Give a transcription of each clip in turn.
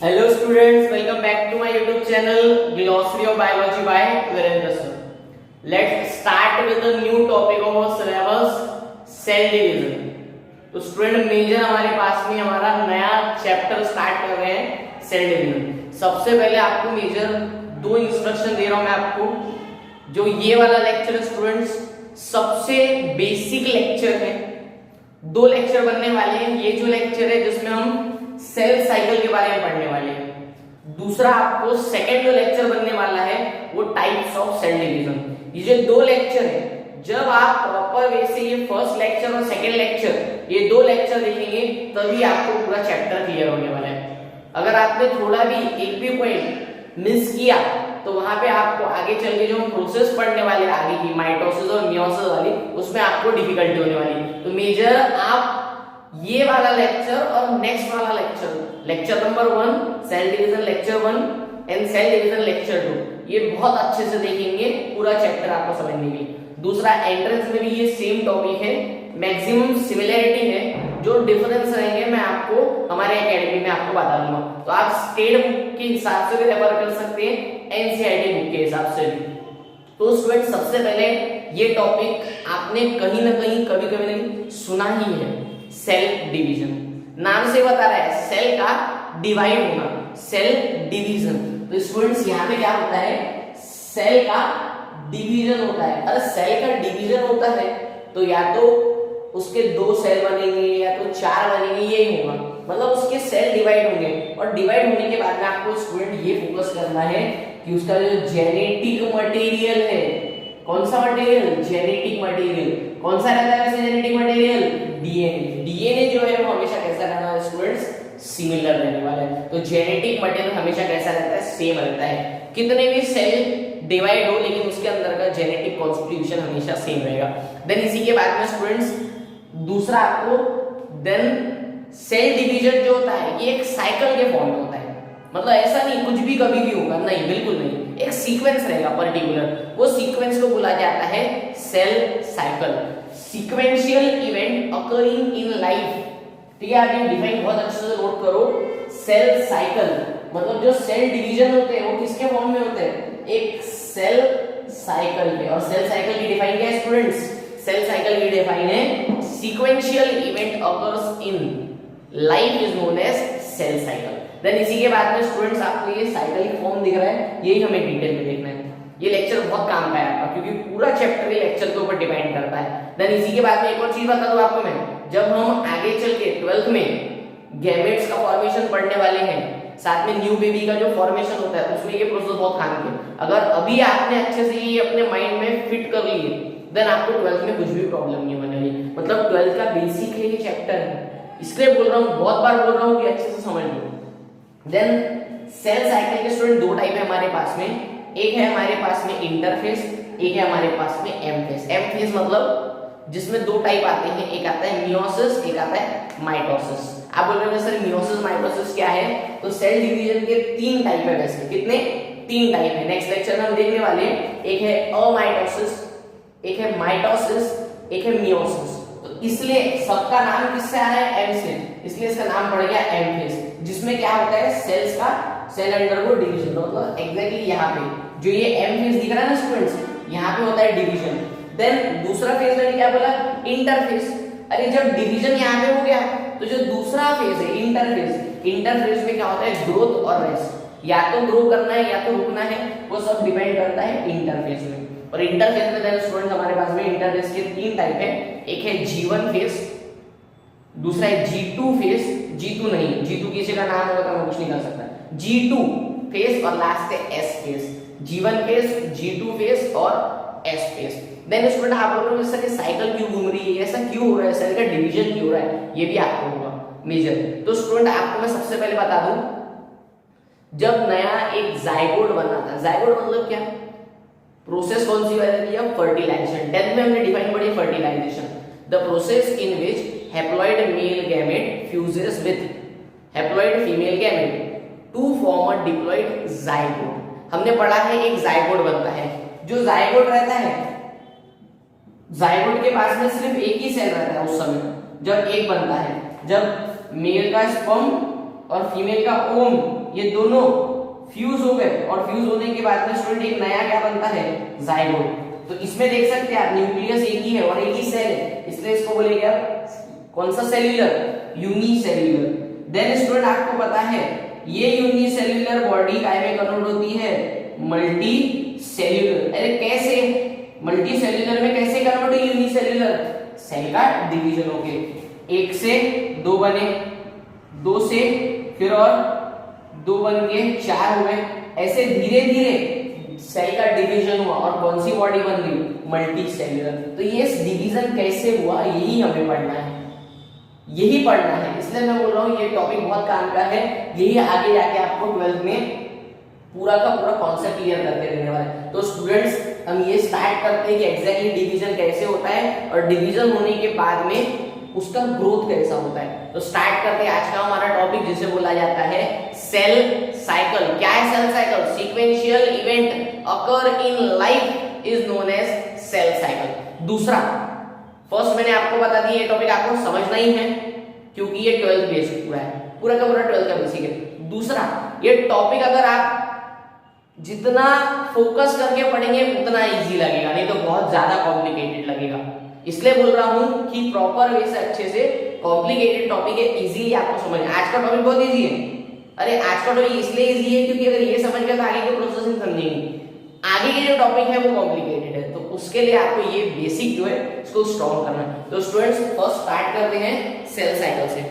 Hello students, welcome back to my YouTube channel Glossary of Biology by Virendra sir. Let's start with the new topic of our syllabus, cell division. तो student major हमारे पास में हमारा नया chapter start कर रहे हैं cell division. सबसे पहले आपको मेजर दो इंस्ट्रक्शन दे रहा हूं मैं आपको। जो ये वाला लेक्चर है स्टूडेंट्स सबसे बेसिक लेक्चर है। दो लेक्चर बनने वाले हैं। ये जो लेक्चर है जिसमें हम सेल साइकिल के बारे में पढ़ने वाले हैं। दूसरा आपको सेकंड जो लेक्चर बनने वाला है वो टाइप्स ऑफ सेल डिवीजन। ये जो दो लेक्चर है, जब आप प्रॉपर वे से ये फर्स्ट लेक्चर और सेकंड लेक्चर ये दो लेक्चर देखेंगे तभी आपको पूरा चैप्टर क्लियर होने वाला है। अगर आपने थोड़ा भी एक भी पॉइंट मिस किया तो वहां पे आपको आगे चल के जो हम प्रोसेस पढ़ने वाले आगे की माइटोसिस और मियोसिस वाली उसमें आपको डिफिकल्टी होने वाली। तो मेजर आप ये वाला लेक्चर और नेक्स्ट वाला lecture number 1 cell division lecture 1 and cell division lecture 2 ये बहुत अच्छे से देखेंगे, पूरा चैप्टर आपको समझने के लिए। दूसरा एंट्रेंस में भी ये सेम टॉपिक है, मैक्सिमम सिमिलरिटी है, जो डिफरेंस रहेंगे मैं आपको हमारे एकेडमी में आपको बता दूंगा। तो आप स्टेट बुक के हिसाब से भी रेफर कर सकते हैं, एनसीईआरटी बुक के हिसाब से भी। तो स्टूडेंट सबसे पहले ये टॉपिक आपने कहीं ना कहीं कभी कभी नहीं सुना ही है, सेल डिवीजन। नाम से बता रहा है सेल का डिवाइड होना, सेल डिवीजन। तो स्टूडेंट्स यहाँ पे क्या होता है, सेल का डिवीजन होता है। अरे सेल का डिवीजन होता है तो या तो उसके 2 सेल बनेंगे या तो 4 बनेंगे, यही होगा। मतलब उसके सेल डिवाइड होंगे और डिवाइड होने के बाद में आपको स्टूडेंट ये फोकस करना है कि उसका जो जेनेटिक मटेरियल है, कौन सा मटेरियल, जेनेटिक मटेरियल कौन सा रहता है वैसे जेनेटिक मटेरियल, डीएनए। डीएनए जो है वो हमेशा कैसा रहना है स्टूडेंट्स, सिमिलर रहने वाला है। तो जेनेटिक मटेरियल हमेशा कैसा रहता है, सेम रहता है। कितने भी सेल डिवाइड हो लेकिन उसके अंदर का जेनेटिक कॉन्स्टिट्यूशन हमेशा सेम रहेगा। देन इसी के बाद में स्टूडेंट्स दूसरा आपको देन सेल डिवीजन जो होता है ये एक साइकिल के फॉर्म में होता है। मतलब ऐसा नहीं कुछ भी कभी भी होगा, नहीं, बिल्कुल नहीं, एक सीक्वेंस रहेगा पर्टिकुलर। वो सीक्वेंस को बोला जाता है cell cycle, sequential event occurring in life. ठीक है, आप ये डिफाइन बहुत अच्छे से नोट करो। सेल साइकिल मतलब जो सेल डिवीजन होते हैं वो किसके फॉर्म में होते हैं, एक सेल साइकिल के। और सेल साइकिल की डिफाइन क्या है स्टूडेंट्स, सेल साइकिल की डिफाइन है sequential event occurs in life is known as cell cycle. Then इसी के बाद में स्टूडेंट्स आपको ये साइकिलिक फॉर्म दिख रहा है, यही हमें डिटेल में देखना है। ये लेक्चर बहुत काम का है आपका क्योंकि पूरा चैप्टर ये लेक्चर के ऊपर डिपेंड करता है। देन इसी के बाद में एक और चीज बता दूं आपको मैं, जब हम आगे चल के 12th में गैमेट्स का फॉर्मेशन पढ़ने वाले हैं, साथ में न्यू बेबी का जो फॉर्मेशन होता है उसमें ये प्रोसेस बहुत काम के। अगर अभी आपने अच्छे से ये अपने माइंड में फिट कर लिए देन आपको 12th में कुछ भी प्रॉब्लम नहीं होने वाली। मतलब 12th का बेसिक है ये चैप्टर है, इसलिए बोल रहा हूँ, बहुत बार बोल रहा हूँ कि अच्छे से समझ लो। देन सेल साइकिल के स्टूडेंट 2 टाइप है हमारे पास में, एक है हमारे पास में इंटरफेस, एक है हमारे पास में एम फेज। एम फेज मतलब जिसमें 2 टाइप आते हैं, एक आता है मियोसिस, एक आता है माइटोसिस। आप बोल रहे हो सर मियोसिस माइटोसिस क्या है, तो सेल डिवीजन के 3 टाइप है वैसे। कितने, 3 टाइप है। नेक्स्ट लेक्चर में हम देखने वाले हैं, एक है अमाइटोसिस, एक है माइटोसिस, एक है मियोसिस। तो इसलिए सबका नाम किससे आ रहा है, एम से, इसलिए इसका नाम पड़ गया एम फेज। जिसमें क्या होता है सेल्स का सेल अंडरगो डिवीजन। मतलब एग्जैक्टली यहाँ पे जो ये एम फेज दिख रहा है ना स्टूडेंट्स, यहाँ पे होता है डिवीजन। देन दूसरा फेज मैंने क्या बोला, इंटरफेज। अरे जब डिवीजन यहाँ पे हो गया तो जो दूसरा फेज है इंटरफेज, इंटरफेज में क्या होता है ग्रोथ और रेस्ट। या तो ग्रो करना है या तो रुकना है, वो सब डिपेंड करता है इंटरफेज में। और इंटरफेज में देन स्टूडेंट हमारे पास में इंटरफेज के 3 टाइप है, एक है G1 फेज, दूसरा है G2 फेज, G2 नहीं, G2 किसी का नाम होगा तो मैं कुछ नहीं कर सकता, G2 फेज और लास्ट है S phase. G1 phase, G2 phase और S फेज। देन स्टूडेंट आप लोगों को सर ये साइकिल क्यों घूम रही है, ऐसा क्यों हो रहा है, सेल का डिवीजन क्यों हो रहा है, ये भी आपको होगा मेजर। तो स्टूडेंट आपको मैं सबसे पहले बता दूं, जब नया एक जाइगोट बना था, जाइगोट मतलब क्या, प्रोसेस कौन सी रहती है, फर्टिलाइजेशन। 10th में हमने डिफाइन पढ़ी fertilisation, the process in which haploid male gamete fuses with haploid female gamete to form a diploid zygote. हमने पढ़ा है एक जाइगोट बनता है, जो जाइगोट रहता है, जाइगोट के पास में सिर्फ एक ही सेल रहता है उस समय जब एक बनता है, जब मेल का स्पर्म और फीमेल का ओम, ये दोनों फ्यूज हो गए और फ्यूज होने के बाद में स्टूडेंट एक नया क्या बनता है, जाइगोट। तो इसमें देख सकते हैं आप न्यूक्लियस एक ही है और एक ही सेल है, इसलिए इसको बोलेंगे आप कौन सा सेल्यूलर, यूनिसेल्यूलर। देन स्टूडेंट आपको पता है ये यूनिसेल्यूलर बॉडी काय में कन्वर्ट होती है, मल्टी सेल्यूलर। अरे कैसे, मल्टी सेल्यूलर में कैसे कन्वर्ट हुई यूनिसेल्यूलर, सेल का डिवीजन होके, एक से दो बने, दो से फिर और दो बन के चार हुए, ऐसे धीरे धीरे सेल का डिवीजन हुआ और कौन सी बॉडी बन गई, मल्टी सेल्यूलर। तो ये डिवीजन कैसे हुआ यही हमें पढ़ना है, यही पढ़ना है, इसलिए मैं बोल रहा हूँ ये टॉपिक बहुत काम का है, यही आगे जाके आपको 12th में पूरा का पूरा कॉन्सेप्ट क्लियर करके देने वाला है। तो स्टूडेंट्स हम ये स्टार्ट करते हैं कि एग्जैक्टली डिवीजन कैसे होता है और डिवीजन होने के बाद में उसका ग्रोथ कैसा होता है। तो स्टार्ट करते हैं आज का हमारा टॉपिक जिसे बोला जाता है सेल साइकिल। क्या है cell cycle, sequential event occur in life is known as cell cycle. दूसरा, फर्स्ट मैंने आपको बता दिया ये टॉपिक आपको समझना ही है क्योंकि ये 12th बेस पूरा है, पूरा का पूरा 12th का बेसिक है। दूसरा, ये टॉपिक अगर आप जितना फोकस करके पढ़ेंगे उतना इजी लगेगा, नहीं तो बहुत ज्यादा कॉम्प्लिकेटेड लगेगा। इसलिए बोल रहा हूं कि प्रॉपर वे से अच्छे से कॉम्प्लिकेटेड टॉपिक है इजीली आपको समझ। आज का टॉपिक बहुत इजी है, अरे आज का टॉपिक इसलिए इजी है क्योंकि अगर ये समझ गए तो आगे की प्रोसेसिंग समझेंगे। आगे के जो टॉपिक है वो कॉम्प्लिकेटेड है, तो उसके लिए आपको ये बेसिक जो है इसको स्ट्रॉन्ग करना है। तो स्टूडेंट्स फर्स्ट स्टार्ट करते हैं सेल साइकिल से।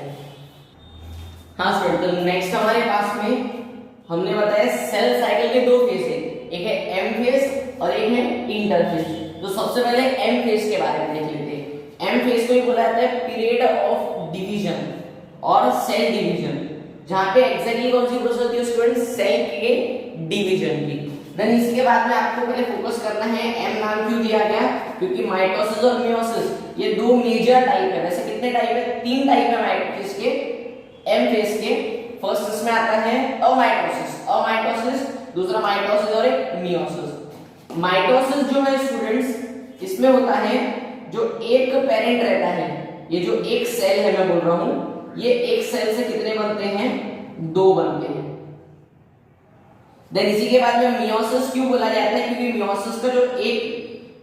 हाँ स्टूडेंट, तो नेक्स्ट हमारे पास में हमने बताया सेल साइकिल के दो फेज है, एक है एम फेज और एक है इंटरफेज। तो सबसे पहले एम फेज के बारे में देख लेते हैं। एम फेज को ही बोला जाता है पीरियड ऑफ डिवीजन और सेल डिवीजन, जहां पे एग्जैक्टली कौन सी प्रोसेस होती है स्टूडेंट, सेल के डिवीजन की। देन इसके बाद में आपको पहले फोकस करना है एम नाम क्यों दिया गया, क्योंकि माइटोसिस और मियोसिस ये दो मेजर टाइप है। वैसे कितने टाइप है, तीन टाइप है माइटोसिस के, एम फेज के। फर्स्ट इसमें आता है अमाइटोसिस, दूसरा माइटोसिस और एक मियोसिस। माइटोसिस जो है स्टूडेंट्स इसमें होता है जो एक पेरेंट रहता है, ये जो एक सेल है मैं बोल रहा हूं, ये एक सेल से कितने बनते हैं, दो बनते हैं। देन इसी के बाद में मियोसिस क्यों बोला जाता है, क्योंकि मियोसिस का जो एक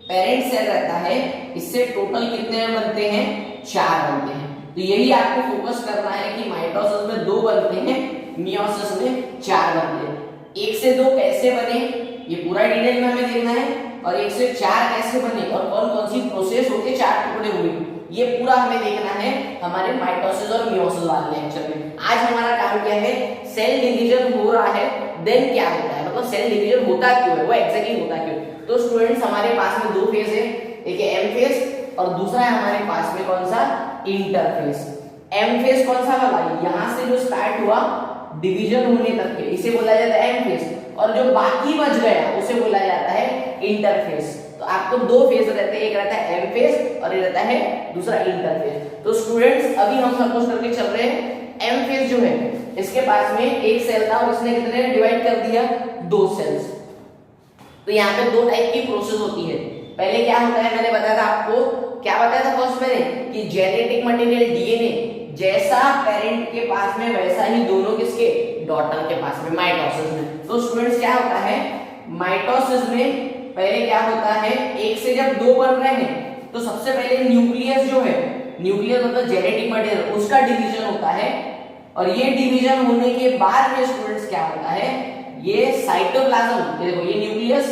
पेरेंट सेल रहता है इससे टोटल कितने बनते हैं, चार बनते हैं। तो यही आपको फोकस करना है कि माइटोसिस में दो बनते हैं, मियोसिस में चार बनते हैं। एक से दो कैसे बने ये पूरा डिटेल में हमें देखना है, और एक से चार कैसे बने और कौन कौन सी प्रोसेस होके चार टुकड़े हुए ये पूरा हमें देखना है हमारे माइटोसिस और मियोसिस वाले लेक्चर में। आज हमारा काम क्या है, सेल डिवीजन हो रहा है देन क्या होता है, मतलब सेल डिवीजन होता क्यों है, वो एग्जैक्टली होता क्यों। तो स्टूडेंट्स हमारे पास में दो फेज है, एक है एम फेज और दूसरा है हमारे पास में कौन सा, इंटरफेज। एम फेज कौन सा वाला, यहां से जो स्टार्ट हुआ डिवीजन होने तक के, इसे बोला जाता है एम फेज, और जो बाकी बच गया उसे बोला जाता है इंटरफेज। तो आपको दो फेज रहते हैं, एक रहता है एम फेज और एक रहता है दूसरा इंटरफेज। तो स्टूडेंट्स अभी हम सपोज करके चल रहे हैं एम फेज जो है इसके पास में एक सेल था और इसने कितने डिवाइड कर दिया, दो सेल्स। तो यहाँ पे दो टाइप की प्रोसेस होती है। पहले क्या होता है, मैंने बताया था आपको, क्या बताया था फर्स्ट मैंने, कि जेनेटिक मटेरियल डीएनए जैसा पेरेंट के पास में वैसा ही दोनों किसके, डॉटर के पास में, माइटोसिस में। तो स्टूडेंट्स क्या होता है, माइटोसिस में पहले क्या होता है, एक से जब दो बन रहे हैं तो सबसे पहले न्यूक्लियस जो है, न्यूक्लियस मतलब जेनेटिक मटेरियल, उसका डिवीजन होता है। और ये डिवीजन होने के बाद में स्टूडेंट्स क्या होता है, ये साइटोप्लाज्म, देखो ये nucleus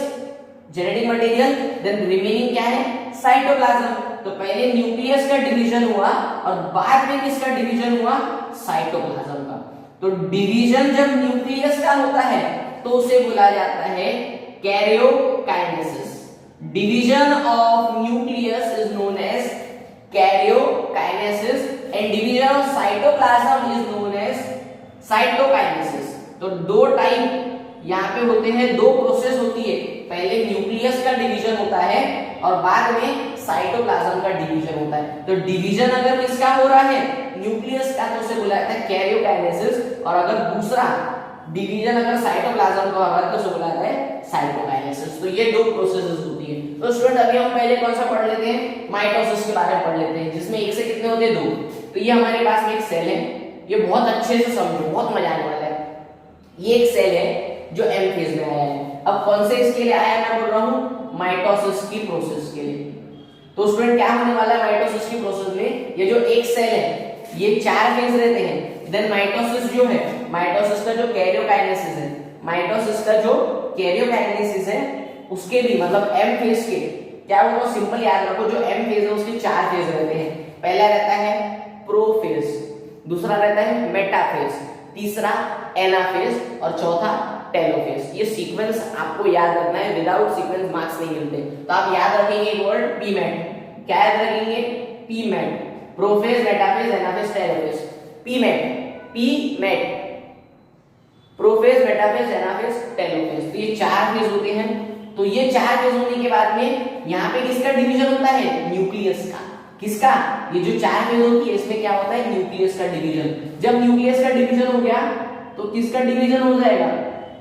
genetic material, then remaining क्या है, साइटोप्लाज्म। तो पहले न्यूक्लियस का डिवीजन हुआ और बाद में किसका डिवीजन हुआ, साइटोप्लाज्म का। तो डिवीजन जब न्यूक्लियस का होता है तो उसे बोला जाता है karyokinesis. Division of nucleus is known as karyokinesis and division of cytoplasm is known as cytokinesis. तो दो टाइप यहाँ पे होते हैं, दो प्रोसेस होती है, पहले न्यूक्लियस का डिवीजन होता है और बाद में साइटोप्लाज्म का डिवीजन होता है। तो डिवीजन अगर किसका हो रहा है, न्यूक्लियस का, तो उसे बोला जाता है कैरियोकाइनेसिस, और अगर दूसरा डिवीजन अगर साइटोप्लाज्म का होगा तो उसे बोला जाता है साइटोकाइनेसिस। तो ये दो प्रोसेसेस होती है। तो स्टूडेंट अभी हम पहले कौन सा पढ़ लेते हैं, माइटोसिस के बारे में पढ़ लेते हैं, जिसमें एक से कितने होते हैं, दो। तो ये हमारे पास में एक सेल है, ये बहुत अच्छे से समझो, बहुत मजा आने वाला है। ये एक सेल है जो एम फेज में आया है। अब कौन से इसके लिए आया है, मैं बोल रहा हूँ माइटोसिस की प्रोसेस के लिए। तो स्टूडेंट क्या होने वाला है माइटोसिस की प्रोसेस में, ये जो एक सेल है ये 4 फेज रहते हैं। देन माइटोसिस जो है, माइटोसिस का जो कैरियोकाइनेसिस है, माइटोसिस का जो कैरियोकाइनेसिस है उसके भी मतलब एम फेज के क्या होगा, सिंपल याद रखो, जो एम फेज है उसके 4 फेज रहते हैं। पहला रहता है प्रोफेज, दूसरा रहता है मेटाफेज, तीसरा एनाफेज और चौथा टेलोफेज। ये सीक्वेंस आपको याद रखना है, विदाउट सीक्वेंस मार्क्स नहीं मिलते। तो आप याद रखेंगे एक वर्ड पीमेट। क्या याद रखेंगे, PMAT, prophase, metaphase, anaphase, telophase. PMAT, prophase, metaphase, anaphase, telophase. तो ये 4 फेज होते हैं। तो ये 4 फेज होने के बाद में यहाँ पे किसका डिवीजन होता है, न्यूक्लियस का। किसका, ये जो 4 फेज होती है इसमें क्या होता है, न्यूक्लियस का डिवीजन। जब न्यूक्लियस का डिवीजन हो गया तो किसका डिवीजन हो जाएगा,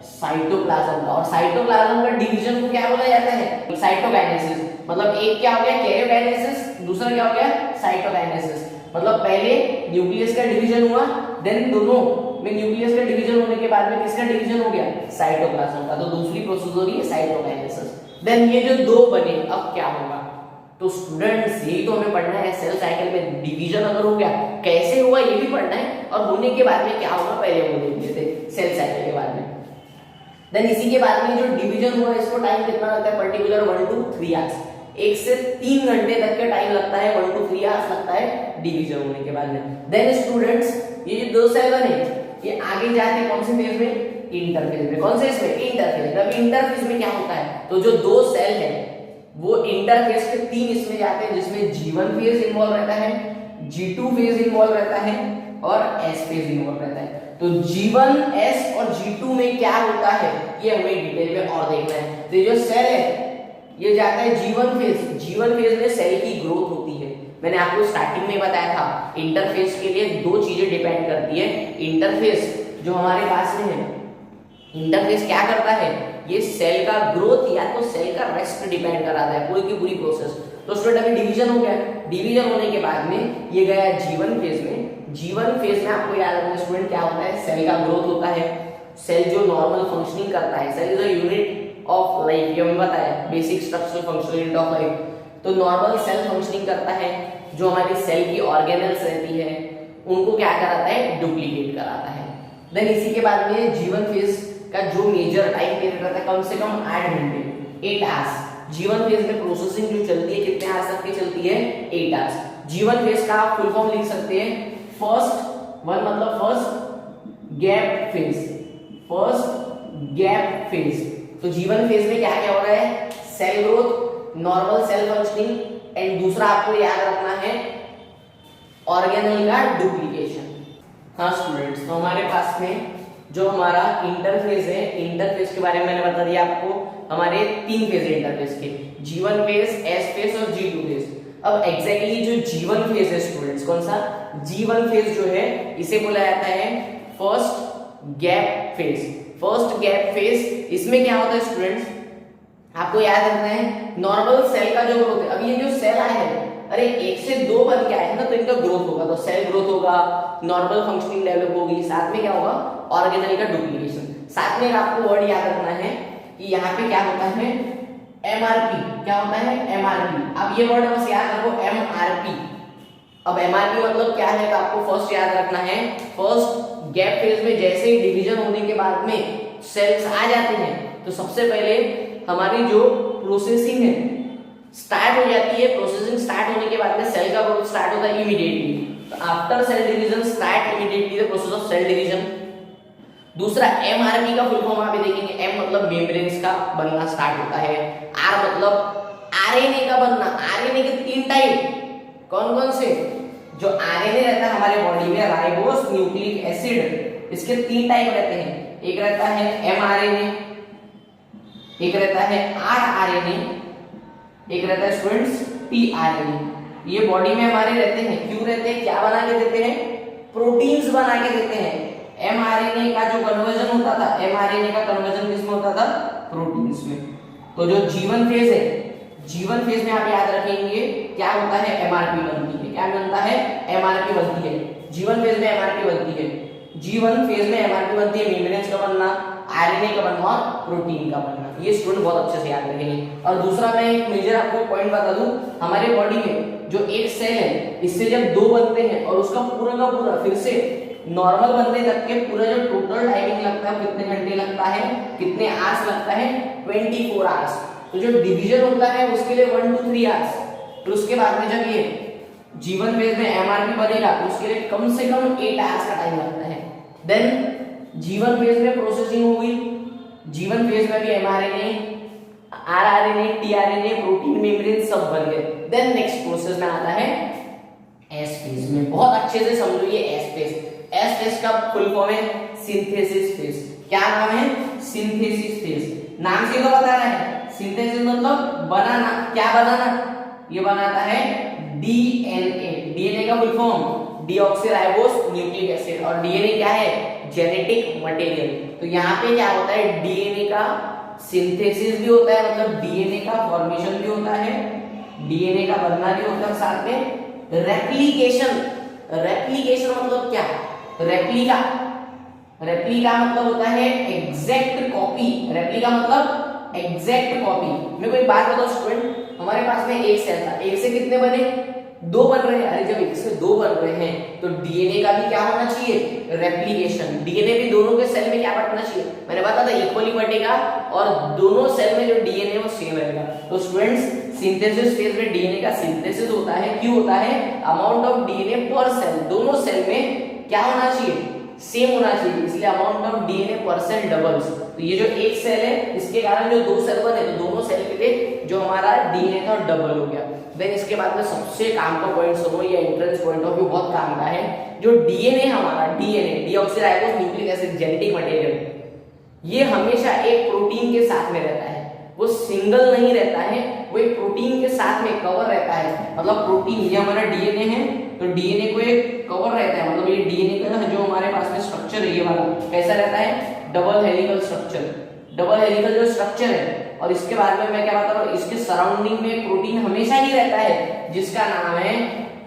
साइटोप्लाज्म का। और साइटोप्लाज्म का डिवीजन को क्या बोला जाता है, साइटोकाइनेसिस। मतलब एक क्या हो गया कैरियोकाइनेसिस, दूसरा क्या हो गया साइटोकाइनेसिस। मतलब पहले न्यूक्लियस का डिवीजन हुआ, देन दोनों में न्यूक्लियस का डिवीजन होने के बाद में किसका डिवीजन हो गया, साइटोप्लाज्म का। तो दूसरी प्रोसेस हो रही है साइटोकाइनेसिस। देन ये जो 2 बने, अब क्या होगा, तो स्टूडेंट्स यही तो हमें पढ़ना है। सेल साइकिल में डिवीजन अगर हो गया कैसे हुआ ये भी पढ़ना है, और होने के बाद में क्या होगा पहले वो देख लेते सेल साइकिल के बाद में। देन इसी के बाद में जो डिवीजन हुआ इसको टाइम कितना लगता है, पर्टिकुलर 1 to 3 आवर्स, 1 से 3 घंटे तक का टाइम लगता है, 1 to 3 आवर्स लगता है डिवीजन होने के बाद में। देन स्टूडेंट्स ये जो 2 सेल बने ये आगे जाते हैं कौन से फेज में, इंटरफेज में। कौन से इसमें, इंटरफेज। अब इंटरफेज में क्या होता है, तो जो 2 सेल है वो इंटरफेज के 3 इसमें जाते हैं, जिसमें G1 फेज इन्वॉल्व रहता है, G2 फेज इन्वॉल्व रहता है और S फेज इन्वॉल्व रहता है। तो G1, S और G2 में क्या होता है ये हमें डिटेल में और देखना है। तो ये जो सेल है ये जाता है G1 फेज। G1 फेज में सेल की ग्रोथ होती है। मैंने आपको स्टार्टिंग में बताया था इंटरफेज के लिए 2 चीजें डिपेंड करती है। इंटरफेज जो हमारे पास में है, इंटरफेस क्या करता है, ये सेल का ग्रोथ या तो सेल का रेस्ट डिपेंड कराता है, पूरी की पूरी प्रोसेस। तो स्टूडेंट अभी डिवीजन हो गया, डिवीजन होने के बाद में ये गया G1 फेज में। G1 फेज में आपको याद रखना स्टूडेंट क्या होता है, सेल का ग्रोथ होता है, सेल जो नॉर्मल फंक्शनिंग करता है, cell is a unit of life, ये हमें बताया basic structural functional unit of life. तो नॉर्मल सेल फंक्शनिंग करता है, जो हमारी सेल की ऑर्गेनेल्स रहती है उनको क्या कराता है, डुप्लीकेट कराता है। देन इसी के बाद में G1 फेज का जो मेजर टाइम पीरियड रहता है कम से कम 8 घंटे, 8 आवर्स। G1 फेज में प्रोसेसिंग जो चलती है कितने आवर्स तक की चलती है, 8 आवर्स। G1 फेज का आप फुल फॉर्म लिख सकते हैं, फर्स्ट वन मतलब first gap phase, first gap phase. तो G1 फेज में क्या क्या हो रहा है, cell growth, normal cell functioning, and दूसरा आपको याद रखना है ऑर्गेनेल का डुप्लीकेशन। हाँ स्टूडेंट्स, तो हमारे पास में जो हमारा इंटरफेज है, इंटरफेज के बारे में मैंने बता दिया आपको, हमारे 3 फेज है इंटरफेज के, G1 फेज, S फेज और G2 फेज। अब एग्जैक्टली जो G1 फेज है स्टूडेंट्स, कौन सा G1 फेज जो है इसे बोला जाता है first gap phase. First gap phase, इसमें क्या होता है स्टूडेंट्स, आपको याद रखना है नॉर्मल सेल का जो ग्रोथ है। अब ये जो सेल आए हैं, अरे 1 से 2 बन के आए हैं ना, तो इनका ग्रोथ होगा, तो सेल ग्रोथ होगा, नॉर्मल फंक्शनिंग डेवलप होगी, साथ में क्या होगा, ऑर्गेनेल का डुप्लीकेशन। साथ में आपको वर्ड याद रखना है कि यहाँ पे क्या होता है, MRP। क्या होता है, MRP। अब ये वर्ड बस याद रखो, MRP। अब MRP मतलब क्या है, तो आपको फर्स्ट याद रखना है, फर्स्ट गैप फेज में जैसे ही डिवीजन होने के बाद में सेल्स आ जाते हैं, तो सबसे पहले हमारी जो प्रोसेसिंग है स्टार्ट हो जाती है। प्रोसेसिंग स्टार्ट होने के बाद में सेल का ग्रोथ स्टार्ट होता है इमीडिएटली। तो after cell division start immediately the process of cell division. दूसरा MRP का फुल फॉर्म आप देखेंगे, M मतलब मेम्ब्रेन्स का बनना स्टार्ट होता है, R मतलब RNA का बनना। RNA के 3 टाइप, कौन कौन से, जो RNA रहता है हमारे बॉडी में, राइबोस न्यूक्लिक एसिड, इसके 3 टाइप रहते हैं। एक रहता है mRNA, एक रहता है rRNA, एक रहता है स्टूडेंट्स tRNA। ये बॉडी में हमारे रहते हैं, क्यों रहते हैं, क्या बना के देते हैं, प्रोटीन्स बना के देते हैं। mRNA का जो कन्वर्जन होता था, mRNA का कन्वर्जन किसमें होता था, प्रोटीन्स में। तो जो G1 फेज है, G1 फेज में आप याद रखेंगे क्या होता है, MRP बनती है। क्या बनता है, MRP बनती है। G1 फेज में एमआरपी बनती है, G1 फेज में एमआरपी बनती है मेम्ब्रेन का बनना, आरएनए का बनना और प्रोटीन का बनना। ये स्टूडेंट बहुत अच्छे से याद रखेंगे। और दूसरा मैं एक मेजर आपको पॉइंट बता दूं, हमारे बॉडी में जो एक सेल है इससे जब दो बनते हैं और उसका पूरा का पूरा फिर से नॉर्मल बनने तक के पूरा जो टोटल टाइमिंग लगता है, कितने घंटे लगता है, कितने आवर्स लगता है, 24 आवर्स। तो जो डिवीजन होता है उसके लिए 1 to 3 आवर्स। फिर उसके बाद में जब ये G1 फेज में एमआरपी बनेगा तो उसके लिए कम से कम 8 आवर्स का टाइम लगता है। देन G1 फेज में प्रोसेसिंग होगी, G1 फेज में भी mRNA, rRNA, tRNA, protein, membrane सब बन गए। देन नेक्स्ट प्रोसेस में आता है एस फेज में। बहुत अच्छे से समझो ये एस फेज। एस फेज का फुल फॉर्म है सिंथेसिस फेज। क्या नाम है? Synthesis phase. नाम से तो बता रहा है, सिंथेसिस मतलब बनाना। क्या बनाना? ये बनाता है डीएनए। डीएनए का फुल फॉर्म डीऑक्सीराइबोस न्यूक्लिक एसिड। और डीएनए क्या है? Genetic material. तो यहाँ पे क्या होता है, डीएनए का सिंथेसिस भी होता है, मतलब डीएनए का फॉर्मेशन भी होता है, डीएनए का बनना भी होता है, साथ में रेप्लिकेशन। रेप्लिकेशन मतलब क्या? रेप्लिका। रेप्लिका मतलब होता है एग्जैक्ट कॉपी। रेप्लिका मतलब एग्जैक्ट कॉपी। मैं कोई बात बताऊं स्टूडेंट, हमारे पास में एक सेल था, एक से कितने बने? दो बन रहे हैं। अरे जब एक से दो बन रहे हैं तो डीएनए का भी क्या होना चाहिए? रेप्लिकेशन। डीएनए भी दोनों के सेल में क्या बटना चाहिए? मैंने बताया था इक्वली बटेगा और दोनों सेल में जो डीएनए वो सेम रहेगा। तो स्टूडेंट्स सिंथेसिस फेज में डीएनए का सिंथेसिस होता है। क्यों होता है? अमाउंट ऑफ डीएनए पर सेल, दोनों सेल में क्या होना चाहिए? सेम होना चाहिए, इसलिए अमाउंट ऑफ डीएनए पर सेल डबल्स। तो ये जो एक सेल है इसके कारण जो दो सेल बने तो दोनों सेल के लिए जो हमारा डीएनए था डबल हो गया। देन इसके बाद में सबसे काम का पॉइंट सुनो, ये एंट्रेंस पॉइंट ऑफ व्यू बहुत काम का है। जो डीएनए हमारा, DNA deoxyribose nucleic acid genetic material, ये हमेशा एक प्रोटीन के साथ में रहता है। वो सिंगल नहीं रहता है, वो एक प्रोटीन के साथ में कवर रहता है। मतलब प्रोटीन, ये हमारा डीएनए है तो डीएनए को एक कवर रहता है। मतलब ये डीएनए का जो हमारे पास में स्ट्रक्चर है ये वाला कैसा रहता है? Double helical structure. Double helical जो स्ट्रक्चर है, और इसके बाद में मैं क्या बता रहा हूँ, इसके सराउंडिंग में प्रोटीन हमेशा ही रहता है जिसका नाम है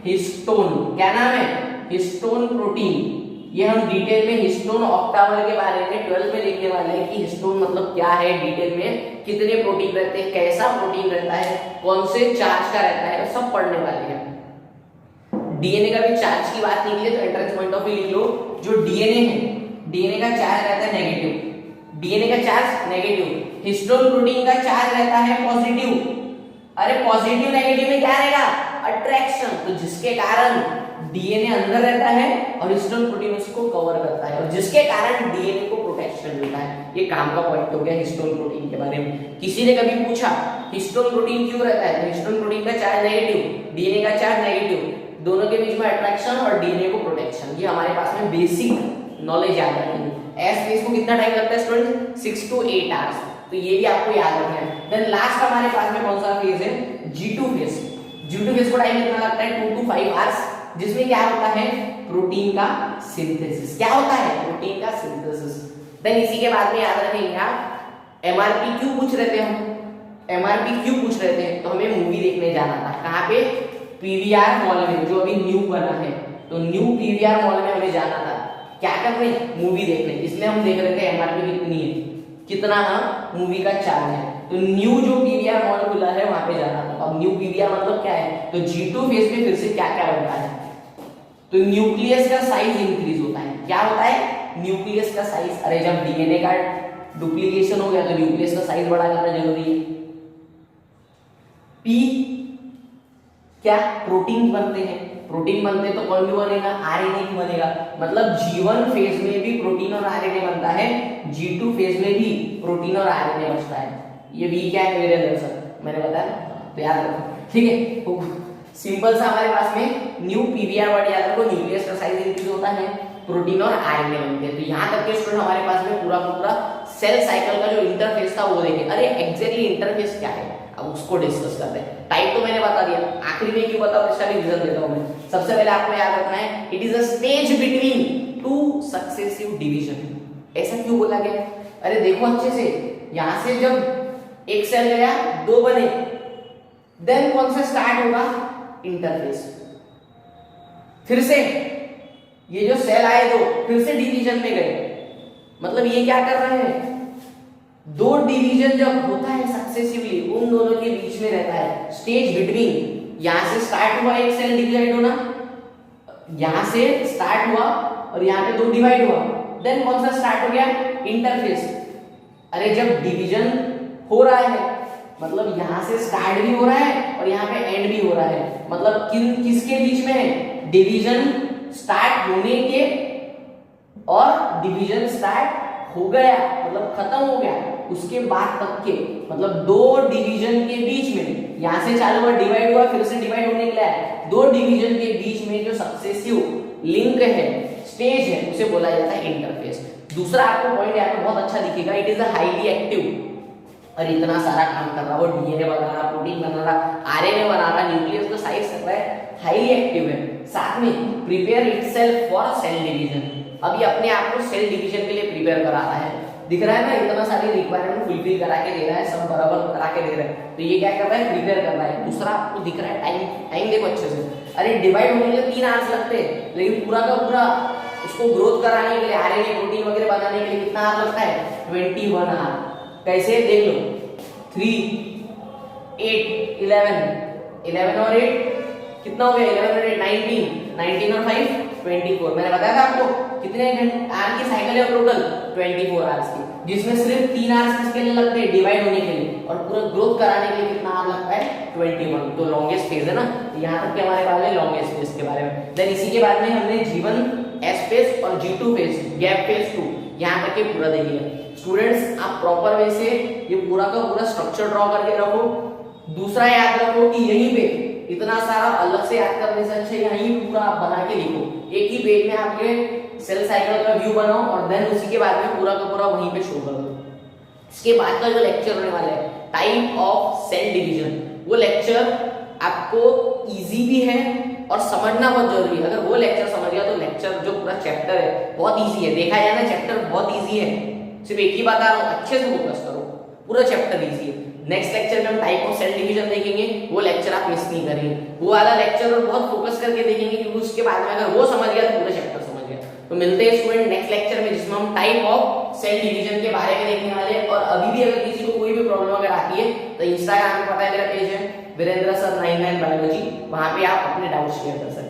हिस्टोन। क्या नाम है? Histone protein. ये हम डिटेल में हिस्टोन ऑक्टामर के बारे में 12th में लिखने वाले हैं कि हिस्टोन मतलब क्या है, डिटेल में कितने प्रोटीन रहते हैं, कैसा प्रोटीन रहता है, कौन से चार्ज का रहता है, सब पढ़ने वाले हैं। डीएनए का भी चार्ज की बात निकली तो एंट्रेंस पॉइंट ऑफ व्यू लिख लो। जो डीएनए है, डीएनए का चार्ज रहता है नेगेटिव। डीएनए का चार्ज नेगेटिव। हिस्टोन प्रोटीन का चार्ज रहता है पॉजिटिव। अरे पॉजिटिव नेगेटिव में क्या रहेगा? अट्रैक्शन। तो जिसके कारण डीएनए अंदर रहता है और हिस्टोन प्रोटीन उसको कवर करता है और जिसके कारण डीएनए को प्रोटेक्शन मिलता है। ये काम का पॉइंट हो गया हिस्टोन प्रोटीन के बारे में। किसी ने कभी पूछा हिस्टोन प्रोटीन क्यों रहता है, तो हिस्टोन प्रोटीन का चार्ज नेगेटिव, डीएनए का चार्ज नेगेटिव, दोनों के बीच में अट्रैक्शन और डीएनए को प्रोटेक्शन। ये हमारे पास में बेसिक नॉलेज याद रखनी है। एस फेज को कितना टाइम लगता है स्टूडेंट? 6 to 8 hours. तो ये भी आपको याद रखना है। देन लास्ट हमारे पास में कौन सा फेज है? G2 phase. G2 फेज को टाइम कितना लगता है? 2 to 5 आवर्स, जिसमें क्या होता है? प्रोटीन का सिंथेसिस। क्या होता है? प्रोटीन का सिंथेसिस। देन इसी के बाद में याद रखेंगे आप एमआरपी क्यों पूछ रहे थे हम? एमआरपी क्यों पूछ रहे थे? तो हमें मूवी देखने जाना था। कहाँ पे? पीवीआर मॉल में, जो अभी न्यू बना है। तो न्यू पीवीआर मॉल में हमें जाना था। क्या करने? मूवी देखने। इसलिए हम देख रहे थे एमआरपी कितनी है, कितना मूवी का चार्ज है। तो न्यू जो पीवीआर मॉल खुला है वहां पे जाना था। अब न्यू पीवीआर मतलब क्या है? तो G2 फेज में फिर से क्या क्या बनता है? तो न्यूक्लियस का साइज इंक्रीज होता है। क्या होता है? न्यूक्लियस का साइज। अरे जब डीएनए का डुप्लीकेशन हो गया तो न्यूक्लियस का साइज बड़ा करना जरूरी है। पी क्या? प्रोटीन बनते हैं। प्रोटीन बनते हैं तो कौन भी बनेगा? आरएनए भी बनेगा। मतलब G1 फेज में भी प्रोटीन और आरएनए बनता है, G2 फेज में भी प्रोटीन और आरएनए बचता है। ये भी क्या है मेरे अंदर सर? मैंने बताया तो याद रखो, ठीक है। सिंपल सा हमारे पास में न्यू पीवीआर वर्ड याद रखो। न्यूक्लियस का साइज इंक्रीज होता है, प्रोटीन और आरएनए बनते हैं। तो यहाँ तक के स्टूडेंट हमारे पास में पूरा सेल साइकिल का जो इंटरफेस था वो देखे। अरे एग्जैक्टली इंटरफेस क्या है अब उसको डिस्कस करते हैं। टाइप तो मैंने बता दिया, आखिरी में क्यों बताऊं इसका भी रीजन देता हूं मैं। सबसे पहले आपको याद रखना है it is a stage between two successive division. ऐसा क्यों बोला गया? अरे देखो अच्छे से, यहां से जब एक सेल गया दो बने, देन कौन सा स्टार्ट होगा? इंटरफेस। फिर से ये जो सेल आए दो फिर से डिवीजन में गए, मतलब ये क्या कर रहे हैं, दो डिवीजन जब होता है सक्सेसिवली उन दोनों के बीच में रहता है स्टेज बिटवीन। यहां से स्टार्ट हुआ एक सेल डिवाइड होना, यहां से स्टार्ट हुआ और यहां पे दो डिवाइड हुआ, देन कौन सा स्टार्ट हो गया, इंटरफेस। अरे जब डिवीजन हो रहा है मतलब यहां से स्टार्ट भी हो रहा है और यहां पे एंड भी हो रहा है, मतलब किसके बीच में है, डिवीजन स्टार्ट होने के और डिवीजन स्टार्ट हो गया मतलब खत्म हो गया उसके बाद तक के, मतलब दो डिवीजन के बीच में, यहां से चालू हुआ डिवाइड हुआ फिर से डिवाइड होने के लिए, दो डिवीजन के बीच में जो सक्सेसिव लिंक है, स्टेज है, उसे बोला जाता है इंटरफेस। दूसरा आपको पॉइंट यहाँ पे बहुत अच्छा दिखेगा, it is a highly active. और इतना सारा काम कर रहा, वो डीएनए बना रहा, प्रोटीन बना रहा, आरएनए बना रहा, न्यूक्लियस को साइज कर रहा है, हाईली एक्टिव है। साथ में prepare itself for sale division, अभी अपने आप को सेल डिवीजन के लिए प्रिपेयर करा रहा है। दिख रहा है ना, इतना सारी रिक्वायरमेंट फुलफिल करा के दे रहा है, सब बराबर करा के दे रहा है, तो ये क्या कर रहा है, प्रिपेयर कर रहा है। दूसरा आपको दिख रहा है टाइम देखो अच्छे से, अरे डिवाइड होने के लिए 3 आवर्स लगते हैं, लेकिन पूरा का पूरा उसको ग्रोथ कराने के लिए, आरएनए प्रोटीन वगैरह बनाने के लिए कितना आवर लगता है, 21 आवर। कैसे देख लो, 3 8 11 और 8 कितना हो गया, 11 और 8 19 और 5 24। मैंने बताया था आपको कितने आवर की साइकिल है टोटल, 24 आवर्स की, जिसमें सिर्फ 3 आवर्स किसके लिए लगते हैं, डिवाइड होने के लिए, और पूरा ग्रोथ कराने के लिए कितना आवर लगता है, 21। तो लॉन्गेस्ट फेज है ना, यहाँ तक के हमारे बारे में लॉन्गेस्ट फेज के बारे में। देन इसी के बाद में हमने G1 एस फेज और G2 फेज, गैप फेज 2, यहाँ तक के पूरा देखिए। स्टूडेंट्स आप प्रॉपर वे से ये पूरा का पूरा स्ट्रक्चर ड्रॉ करके रखो। दूसरा याद रखो कि यहीं पे इतना सारा अलग से याद करने से अच्छा यहीं पूरा आप बना के लिखो, एक ही पेज में आप ये सेल साइकिल का व्यू बनाओ और देन उसी के बाद में पूरा का पूरा वहीं पे शो कर दो। इसके बाद का जो लेक्चर होने वाला है टाइप ऑफ सेल डिवीजन, वो लेक्चर आपको इजी भी है और समझना बहुत जरूरी है। अगर वो लेक्चर समझ गया तो लेक्चर जो पूरा चैप्टर है बहुत इजी है। देखा जाए ना चैप्टर बहुत इजी है, सिर्फ एक ही बात आ रहा हूँ, अच्छे से फोकस करो, पूरा चैप्टर इजी है। नेक्स्ट लेक्चर में हम टाइप ऑफ सेल डिवीजन देखेंगे, वो लेक्चर आप मिस नहीं करेंगे, वो वाला लेक्चर और बहुत फोकस करके देखेंगे क्योंकि उसके बाद में अगर वो समझ गया तो पूरा चैप्टर समझ गया। तो मिलते हैं स्टूडेंट नेक्स्ट लेक्चर में जिसमें हम टाइप ऑफ सेल डिवीजन के बारे में देखने वाले हैं। और अभी भी अगर किसी को कोई भी प्रॉब्लम अगर आती है तो इंस्टाग्राम पे पता है मेरा पेज है वीरेंद्र सर 99 बायोलॉजी, वहां पे आप अपने डाउट शेयर कर सकते हैं।